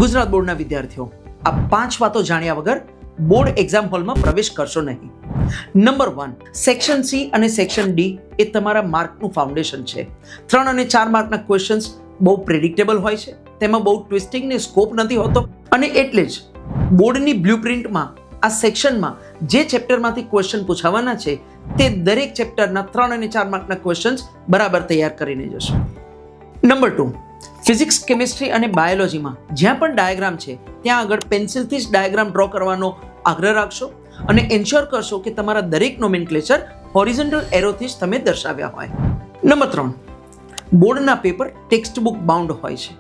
ગુજરાત બોર્ડના વિદ્યાર્થીઓ, આ 5 વાતો જાણ્યા વગર બોર્ડ એક્ઝામ હોલમાં પ્રવેશ કરશો નહીં. નંબર 1, સેક્શન સી અને સેક્શન ડી એ તમારા માર્કનું ફાઉન્ડેશન છે. 3 અને 4 માર્કના ક્વેશ્ચન્સ બહુ પ્રેડિક્ટેબલ હોય છે, તેમાં બહુ ટ્વિસ્ટિંગની સ્કોપ નથી હોતો અને એટલે જ બોર્ડની બ્લુપ્રિન્ટમાં આ સેક્શનમાં જે ચેપ્ટરમાંથી ક્વેશ્ચન પૂછાવાના છે તે દરેક ચેપ્ટરના 3 અને 4 માર્કના ક્વેશ્ચન્સ બરાબર તૈયાર કરીને જશો. નંબર 2, ફિઝિક્સ, કેમિસ્ટ્રી અને બાયોલોજીમાં જ્યાં પણ ડાયાગ્રામ છે ત્યાં આગળ પેન્સિલથી જ ડાયાગ્રામ ડ્રો કરવાનો આગ્રહ રાખશો અને એન્શ્યોર કરશો કે તમારા દરેક નોમેનક્લેચર હોરિઝોન્ટલ એરોથી જ તમે દર્શાવ્યા હોય. નંબર 3, બોર્ડના પેપર ટેક્સ્ટ બુક બાઉન્ડ હોય છે.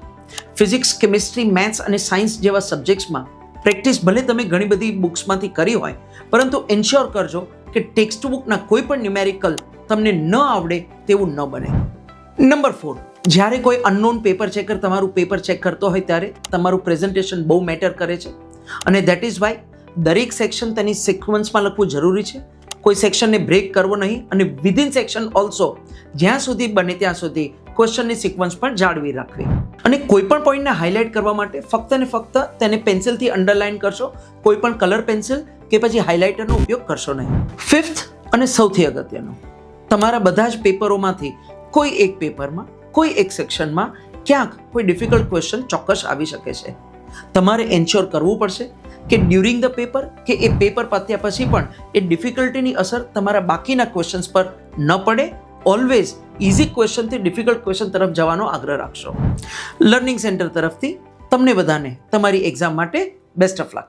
ફિઝિક્સ, કેમિસ્ટ્રી, મેથ્સ અને સાયન્સ જેવા સબ્જેક્ટ્સમાં પ્રેક્ટિસ ભલે તમે ઘણી બધી બુક્સમાંથી કરી હોય, પરંતુ એન્શ્યોર કરજો કે ટેક્સ્ટ બુકના કોઈ પણ ન્યુમેરિકલ તમને ન આવડે તેવું ન બને. નંબર 4, જ્યારે કોઈ અનનોન પેપર ચેકર તમારું પેપર ચેક કરતો હોય ત્યારે તમારું પ્રેઝન્ટેશન બહુ મેટર કરે છે અને દેટ ઇઝ વાય દરેક સેક્શન તેની સિક્વન્સમાં લખવું જરૂરી છે. કોઈ સેક્શનને બ્રેક કરવો નહીં અને વિધિન સેક્શન ઓલ્સો જ્યાં સુધી બને ત્યાં સુધી ક્વેશ્ચનની સિક્વન્સ પણ જાળવી રાખવી. અને કોઈ પણ પોઈન્ટને હાઇલાઇટ કરવા માટે ફક્ત ને ફક્ત તેને પેન્સિલથી અંડરલાઇન કરશો, કોઈ પણ કલર પેન્સિલ કે પછી હાઇલાઇટરનો ઉપયોગ કરશો નહીં. 5th અને સૌથી અગત્યનું, તમારા બધા જ પેપરોમાંથી કોઈ એક પેપરમાં કોઈ એક સેક્શનમાં ક્યાંક કોઈ ડિફિકલ્ટ ક્વેશ્ચન ચોક્કસ આવી શકે છે. તમારે એન્શ્યોર કરવું પડશે કે ડ્યુરિંગ ધ પેપર કે એ પેપર પત્યા પછી પણ એ ડિફિકલ્ટીની અસર તમારા બાકીના ક્વેશ્ચન્સ પર ન પડે. ઓલવેઝ ઇઝી ક્વેશ્ચનથી ડિફિકલ્ટ ક્વેશ્ચન તરફ જવાનો આગ્રહ રાખશો. લર્નિંગ સેન્ટર તરફથી તમને બધાને તમારી એક્ઝામ માટે બેસ્ટ ઓફ લક.